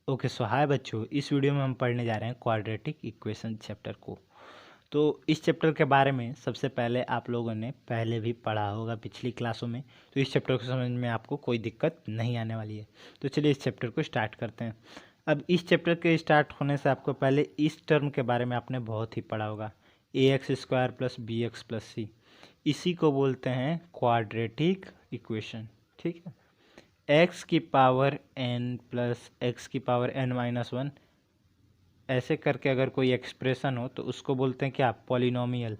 Okay so हाय बच्चों, इस video में हम पढ़ने जा रहे हैं क्वाड्रेटिक इक्वेशन चैप्टर को। तो इस चैप्टर के बारे में सबसे पहले आप लोगों ने पहले भी पढ़ा होगा पिछली क्लासों में, तो इस चैप्टर को समझ में आपको कोई दिक्कत नहीं आने वाली है। तो चलिए इस चैप्टर को स्टार्ट करते हैं। अब इस चैप्टर के स्टार्ट होने से आपको पहले इस टर्म के बारे में आपने बहुत ही पढ़ा होगा, a x square plus b x plus c. इसी को बोलते हैं क्वाड्रेटिक इक्वेशन। ठीक है, एक्स की पावर एन प्लस एक्स की पावर एन माइनस वन, ऐसे करके अगर कोई एक्सप्रेशन हो तो उसको बोलते हैं क्या, पॉलिनोमियल।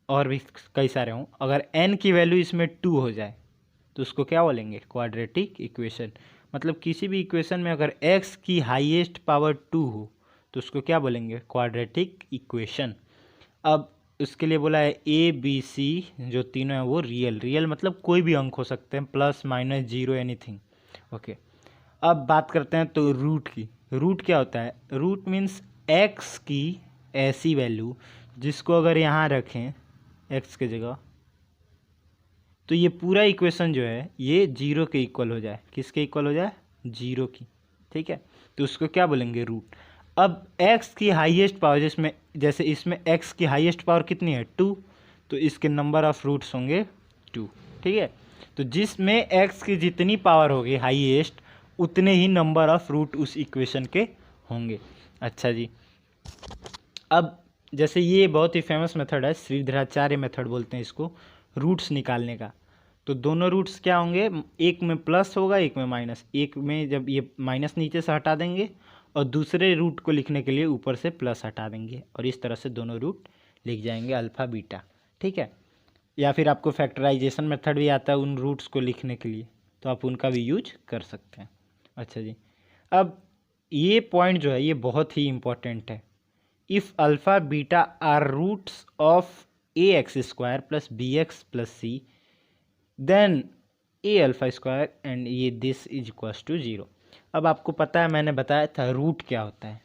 और भी कई सारे हों, अगर एन की वैल्यू इसमें टू हो जाए तो उसको क्या बोलेंगे, क्वाड्रेटिक इक्वेशन। मतलब किसी भी इक्वेशन में अगर एक्स की हाईएस्ट पावर टू हो तो उसको क्या बोलेंगे, क्वाड्रेटिक इक्वेशन। अब उसके लिए बोला है ए बी सी जो तीनों हैं वो रियल, रियल मतलब कोई भी अंक हो सकते हैं, plus minus zero anything. Okay, अब बात करते हैं तो रूट की। रूट क्या होता है, रूट मीन्स एक्स की ऐसी वैल्यू जिसको अगर यहाँ रखें एक्स के जगह तो ये पूरा इक्वेशन जो है ये जीरो के इक्वल हो जाए। किसके इक्वल हो जाए, जीरो की। ठीक है, तो उसको क्या बोलेंगे, रूट। अब x की हाईएस्ट पावर, जिसमें जैसे इसमें x की हाईएस्ट पावर कितनी है, टू, तो इसके नंबर ऑफ रूट्स होंगे टू। ठीक है, तो जिसमें x की जितनी पावर होगी हाईएस्ट उतने ही नंबर ऑफ रूट उस इक्वेशन के होंगे। अच्छा जी, अब जैसे ये बहुत ही फेमस मेथड है, श्रीधराचार्य मेथड बोलते हैं इसको, रूट्स निकालने का। तो दोनों रूट्स क्या होंगे, एक में प्लस होगा एक में माइनस। एक में जब ये माइनस नीचे से हटा देंगे और दूसरे रूट को लिखने के लिए ऊपर से प्लस हटा देंगे, और इस तरह से दोनों रूट लिख जाएंगे अल्फ़ा बीटा। ठीक है, या फिर आपको फैक्टराइजेशन मेथड भी आता है उन रूट्स को लिखने के लिए, तो आप उनका भी यूज कर सकते हैं। अच्छा जी, अब ये पॉइंट जो है ये बहुत ही इम्पोर्टेंट है। If alpha beta are roots of a x square plus b x plus c then a alpha square and ये this is equals to zero. अब आपको पता है, मैंने बताया था रूट क्या होता है।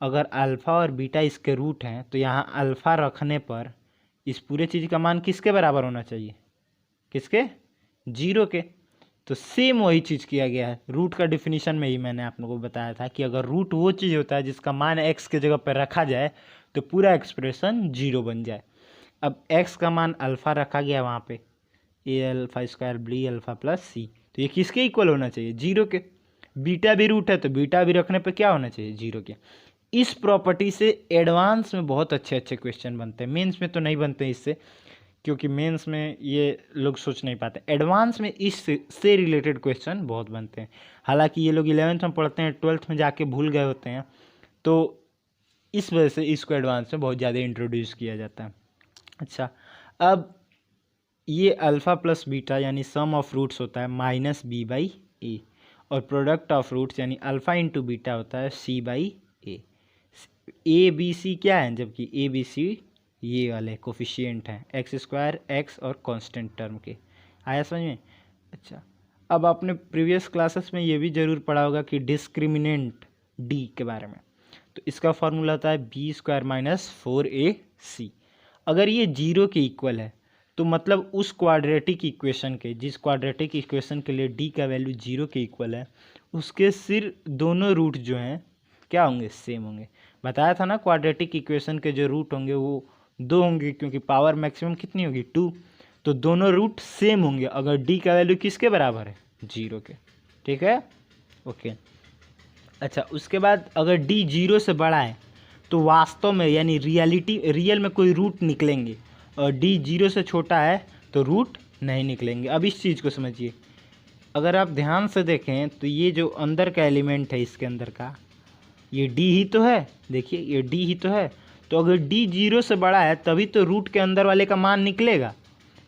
अगर अल्फ़ा और बीटा इसके रूट हैं तो यहाँ अल्फ़ा रखने पर इस पूरे चीज़ का मान किसके बराबर होना चाहिए, किसके, जीरो के। तो सेम वही चीज़ किया गया है। रूट का डिफिनीशन में ही मैंने आप लोगों को बताया था कि अगर रूट वो चीज़ होता है जिसका मान एक्स के जगह पर रखा जाए तो पूरा एक्सप्रेशन जीरो बन जाए। अब एक्स का मान अल्फ़ा रखा गया वहाँ पे, a alpha square b alpha plus c, तो ये किसके इक्वल होना चाहिए, जीरो के। बीटा भी रूट है तो बीटा भी रखने पे क्या होना चाहिए, जीरो के। इस प्रॉपर्टी से एडवांस में बहुत अच्छे अच्छे क्वेश्चन बनते हैं, मेंस में तो नहीं बनते इससे, क्योंकि मेंस में ये लोग सोच नहीं पाते। एडवांस में इससे रिलेटेड क्वेश्चन बहुत बनते हैं। हालांकि ये लोग 11th में पढ़ते हैं, 12th में जाके भूल गए होते हैं, तो इस वजह से इसको एडवांस में बहुत ज़्यादा इंट्रोड्यूस किया जाता है। अच्छा, अब ये अल्फ़ा प्लस बीटा यानी सम ऑफ रूट्स होता है माइनस बी बाई ए, और प्रोडक्ट ऑफ रूट्स यानी अल्फ़ा इंटू बीटा होता है सी by A. A B C क्या है, जबकि ए बी सी ये वाले कोफिशिएंट हैं, एक्स स्क्वायर एक्स और कांस्टेंट टर्म के। आया समझ में। अच्छा, अब आपने प्रीवियस क्लासेस में ये भी ज़रूर पढ़ा होगा कि डिस्क्रिमिनेंट डी के बारे में। तो इसका फॉर्मूला होता है बी स्क्वायर माइनस फोर ए सी। अगर ये जीरो के इक्वल है तो मतलब उस क्वाड्रेटिक इक्वेशन के, जिस क्वाड्रेटिक इक्वेशन के लिए डी का वैल्यू जीरो के इक्वल है, उसके सिर्फ दोनों रूट जो हैं क्या होंगे, सेम होंगे। बताया था ना, क्वाड्रेटिक इक्वेशन के जो रूट होंगे वो दो होंगे, क्योंकि पावर मैक्सिमम कितनी होगी, टू। तो दोनों रूट सेम होंगे अगर डी का वैल्यू किसके बराबर है, जीरो के। ठीक है, ओके। अच्छा, उसके बाद अगर डी जीरो से बड़ा है तो वास्तव में यानी रियल में कोई रूट निकलेंगे, और डी जीरो से छोटा है तो रूट नहीं निकलेंगे। अब इस चीज़ को समझिए, अगर आप ध्यान से देखें तो ये जो अंदर का एलिमेंट है इसके अंदर का, ये डी ही तो है, देखिए ये डी ही तो है। तो अगर डी जीरो से बड़ा है तभी तो रूट के अंदर वाले का मान निकलेगा।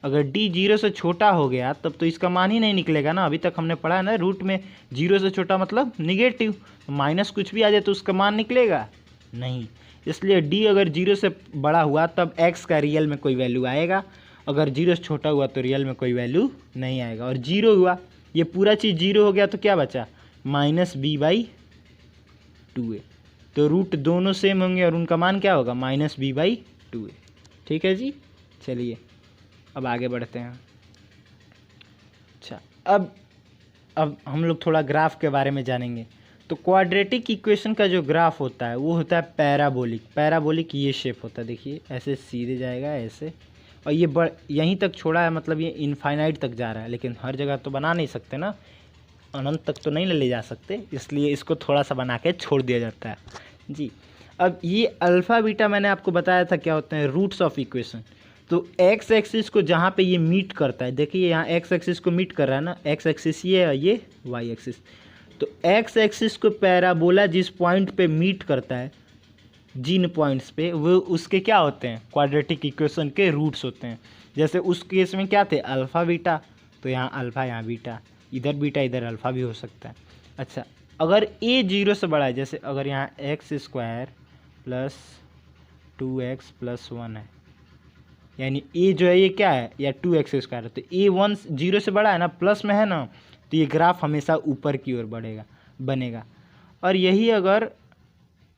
अगर डी जीरो से छोटा हो गया तब तो इसका मान ही नहीं निकलेगा ना। अभी तक हमने पढ़ा है ना, रूट में जीरो से छोटा मतलब निगेटिव, माइनस कुछ भी आ जाए तो उसका मान निकलेगा नहीं। इसलिए डी अगर जीरो से बड़ा हुआ तब एक्स का रियल में कोई वैल्यू आएगा, अगर जीरो से छोटा हुआ तो रियल में कोई वैल्यू नहीं आएगा। और जीरो हुआ, ये पूरा चीज़ जीरो हो गया तो क्या बचा, माइनस बी बाई टू ए। तो रूट दोनों सेम होंगे और उनका मान क्या होगा, माइनस बी बाई टू ए। ठीक है जी, चलिए अब आगे बढ़ते हैं। अच्छा, अब हम लोग थोड़ा ग्राफ के बारे में जानेंगे। तो क्वाड्रेटिक इक्वेशन का जो ग्राफ होता है वो होता है पैराबोलिक। पैराबोलिक ये शेप होता है, देखिए ऐसे सीधे जाएगा ऐसे, और ये यहीं तक छोड़ा है, मतलब ये इनफाइनाइट तक जा रहा है, लेकिन हर जगह तो बना नहीं सकते ना, अनंत तक तो नहीं ले जा सकते, इसलिए इसको थोड़ा सा बना के छोड़ दिया जाता है जी। अब ये अल्फ़ा बीटा मैंने आपको बताया था क्या होते हैं, रूट्स ऑफ इक्वेशन। तो एक्स एक्सिस को जहाँ पे ये मीट करता है, देखिए यहाँ एक्स एक्सिस को मीट कर रहा है ना, एक्स एक्सिस ये है, ये वाई एक्सिस। तो एक्स एक्सिस को पैराबोला जिस पॉइंट पे मीट करता है, जिन पॉइंट्स पे, वो उसके क्या होते हैं, क्वाड्रेटिक इक्वेशन के रूट्स होते हैं। जैसे उस केस में क्या थे, अल्फ़ा बीटा, तो यहाँ अल्फ़ा यहाँ बीटा, इधर बीटा इधर अल्फ़ा भी हो सकता है। अच्छा, अगर ए 0 से बड़ा है, जैसे अगर यहाँ x square plus 2x plus 1 है, यानी ए जो है ये क्या है, या 2x स्क्वायर है, तो ए 0 से बड़ा है ना, प्लस में है ना, तो ये ग्राफ हमेशा ऊपर की ओर बनेगा। और यही अगर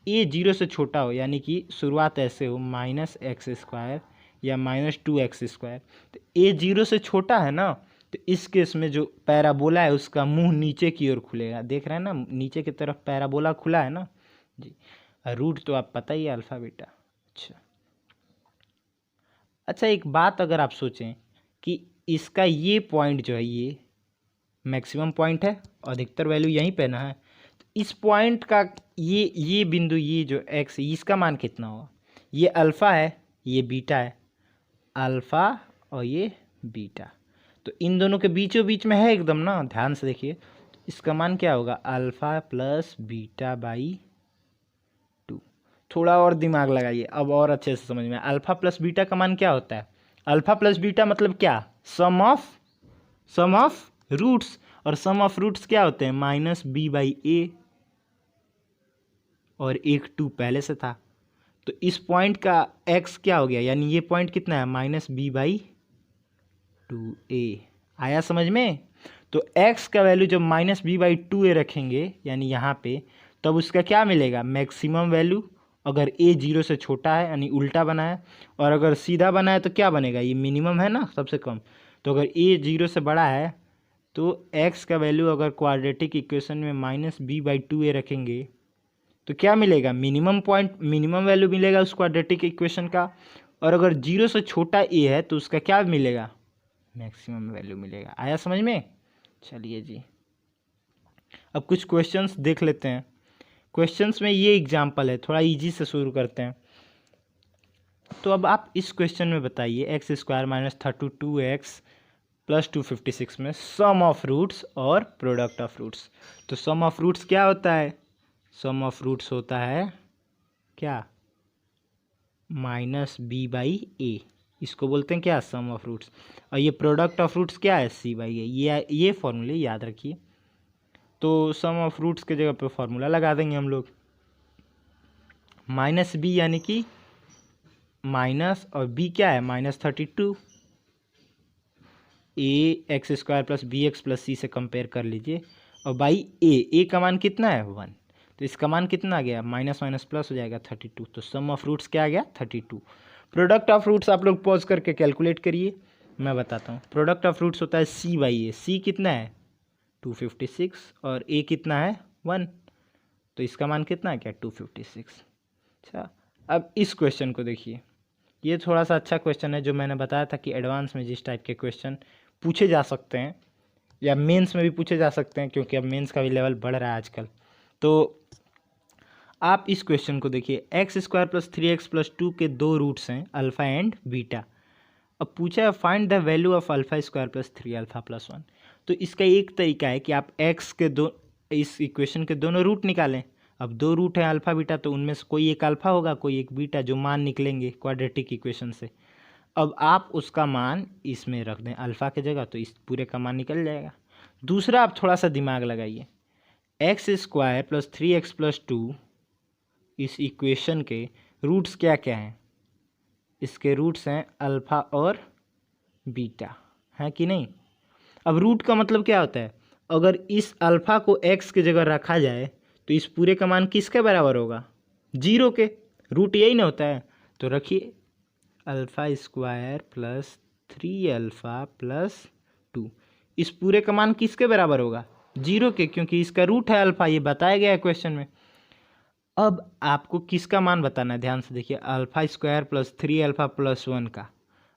ए 0 से छोटा हो, यानी कि शुरुआत ऐसे हो -x स्क्वायर या -2x स्क्वायर, तो ए 0 से छोटा है ना, तो इस केस में जो पैराबोला है उसका मुंह नीचे की ओर खुलेगा। देख रहे हैं ना, नीचे की तरफ पैराबोला खुला है ना जी। रूट तो आप पता ही है, अल्फ़ा बीटा। अच्छा, एक बात अगर आप सोचें कि इसका ये पॉइंट जो है ये मैक्सिमम पॉइंट है, अधिकतर वैल्यू यहीं पे ना है, तो इस पॉइंट का ये बिंदु, ये जो एक्स है, इसका मान कितना होगा, ये अल्फ़ा है, ये बीटा है, अल्फ़ा और ये बीटा, तो इन दोनों के बीचों बीच में है एकदम ना, ध्यान से देखिए, इसका मान क्या होगा, अल्फ़ा प्लस बीटा बाई 2। थोड़ा और दिमाग लगाइए, अब और अच्छे से समझ में। अल्फ़ा प्लस बीटा का मान क्या होता है, अल्फ़ा प्लस बीटा मतलब क्या, सम ऑफ रूट्स, और सम ऑफ रूट्स क्या होते हैं, -b/a, और एक 2 पहले से था, तो इस पॉइंट का x क्या हो गया, यानी ये पॉइंट कितना है, -b/2a। आया समझ में। तो x का वैल्यू जब -b/2a रखेंगे, यानी यहाँ पे, तब उसका क्या मिलेगा, मैक्सिमम वैल्यू। अगर a 0 से छोटा है यानी उल्टा बना है, और अगर सीधा बना है तो क्या बनेगा, ये मिनिमम है ना, सबसे कम। तो अगर a 0 से बड़ा है तो x का वैल्यू अगर क्वाड्रेटिक इक्वेशन में -b/2a रखेंगे तो क्या मिलेगा, मिनिमम पॉइंट, मिनिमम वैल्यू मिलेगा उस क्वाड्रेटिक इक्वेशन का। और अगर 0 से छोटा a है तो उसका क्या मिलेगा, मैक्सिमम वैल्यू मिलेगा। आया समझ में। चलिए जी, अब कुछ क्वेश्चंस देख लेते हैं। क्वेश्चंस में ये एग्जाम्पल है, थोड़ा इजी से शुरू करते हैं। तो अब आप इस क्वेश्चन में बताइए, एक्स स्क्वायर -32x प्लस 256 में सम ऑफ रूट्स और प्रोडक्ट ऑफ रूट्स। तो सम ऑफ रूट्स क्या होता है, सम ऑफ रूट्स होता है क्या, -b/a, इसको बोलते हैं क्या, सम ऑफ रूट्स। और ये प्रोडक्ट ऑफ रूट्स क्या है, c/a। ये फॉर्मूले याद रखिए। तो सम ऑफ रूट्स के जगह पे फॉर्मूला लगा देंगे हम लोग, -b यानी कि माइनस, और b क्या है, -32, ax square plus bx plus c से कंपेयर कर लीजिए, और बाई a का मान कितना है, 1, तो इसका मान कितना आ गया, माइनस माइनस प्लस हो जाएगा 32। तो सम ऑफ रूट्स क्या आ गया, 32। प्रोडक्ट ऑफ रूट्स आप लोग पॉज करके कैलकुलेट करिए, मैं बताता हूँ। प्रोडक्ट ऑफ रूट्स होता है c/a, c कितना है 256, और a कितना है 1, तो इसका मान कितना है क्या, 256। अच्छा, अब इस क्वेश्चन को देखिए, ये थोड़ा सा अच्छा क्वेश्चन है, जो मैंने बताया था कि एडवांस में जिस टाइप के क्वेश्चन पूछे जा सकते हैं, या मेंस में भी पूछे जा सकते हैं, क्योंकि अब मेंस का भी लेवल बढ़ रहा है आजकल। तो आप इस क्वेश्चन को देखिए, x square plus 3x plus 2 के दो रूट्स हैं, अल्फ़ा एंड बीटा। अब पूछा है find the value of alpha square plus 3 alpha plus 1। तो इसका एक तरीका है कि आप एक्स के इस इक्वेशन के दोनों रूट निकालें। अब दो रूट है अल्फ़ा बीटा, तो उनमें से कोई एक अल्फ़ा होगा, कोई एक बीटा, जो मान निकलेंगे क्वाड्रेटिक इक्वेशन से। अब आप उसका मान इसमें रख दें अल्फ़ा के जगह, तो इस पूरे का मान निकल जाएगा। दूसरा, आप थोड़ा सा दिमाग लगाइए, x square plus 3x plus 2, इस इक्वेशन के रूट्स क्या क्या हैं, इसके रूट्स हैं अल्फ़ा और बीटा, है कि नहीं। अब रूट का मतलब क्या होता है, अगर इस अल्फ़ा को x की जगह रखा जाए तो इस पूरे का मान किसके बराबर होगा, 0 के। रूट यही ना होता है। तो रखिए alpha square plus 3 alpha plus 2, इस पूरे का मान किसके बराबर होगा, 0 के, क्योंकि इसका रूट है अल्फा, ये बताया गया है क्वेश्चन में। अब आपको किसका मान बताना है, ध्यान से देखिए, alpha square plus 3 alpha plus 1 का।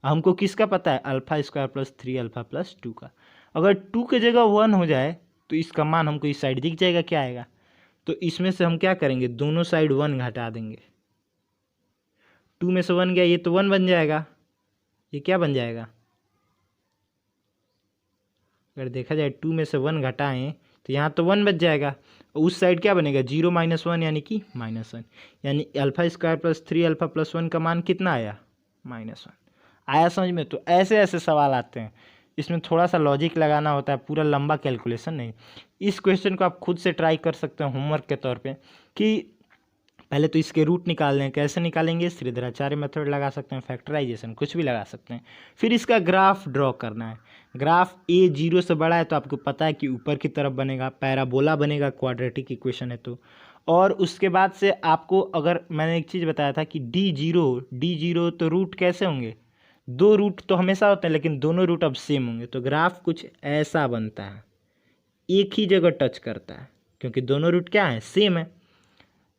हमको किसका पता है, alpha square plus 3 alpha plus 2 का। अगर 2 की जगह 1 हो जाए तो इसका मान हमको इस साइड दिख जाएगा, क्या आएगा। तो इसमें से हम क्या करेंगे, दोनों साइड 1 घटा देंगे। 2 में से 1 गया, ये तो 1 बन जाएगा, ये क्या बन जाएगा, अगर देखा जाए 2 में से 1 घटाएं तो यहाँ तो 1 बच जाएगा। उस साइड क्या बनेगा, 0 माइनस 1 यानी कि -1, यानी alpha square plus 3 alpha plus 1 का मान कितना आया, -1 आया। समझ में। तो ऐसे ऐसे सवाल आते हैं, इसमें थोड़ा सा लॉजिक लगाना होता है, पूरा लंबा कैलकुलेशन नहीं। इस क्वेश्चन को आप खुद से ट्राई कर सकते हैं होमवर्क के तौर पे, कि पहले तो इसके रूट निकाल लें। कैसे निकालेंगे, श्रीधराचार्य मेथड लगा सकते हैं, फैक्टराइजेशन, कुछ भी लगा सकते हैं। फिर इसका ग्राफ ड्रॉ करना है। ग्राफ ए 0 से बड़ा है तो आपको पता है कि ऊपर की तरफ बनेगा, पैराबोला बनेगा, क्वाड्रेटिक इक्वेशन है तो। और उसके बाद से आपको, अगर मैंने एक चीज़ बताया था कि D0 तो रूट कैसे होंगे, 2 रूट तो हमेशा होते हैं, लेकिन दोनों रूट अब सेम होंगे। तो ग्राफ कुछ ऐसा बनता है, एक ही जगह टच करता है, क्योंकि दोनों रूट क्या है, सेम है।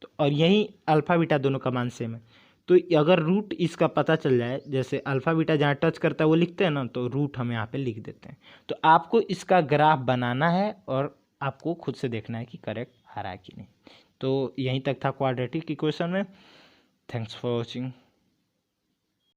तो और यही अल्फ़ा बीटा दोनों का मान सेम है। तो अगर रूट इसका पता चल जाए, जैसे अल्फ़ा बीटा जहाँ टच करता है वो लिखते हैं ना, तो रूट हम यहाँ पे लिख देते हैं। तो आपको इसका ग्राफ बनाना है और आपको खुद से देखना है कि करेक्ट आ रहा है कि नहीं। तो यहीं तक था क्वाड्रेटिक इक्वेशन में। Thanks for watching.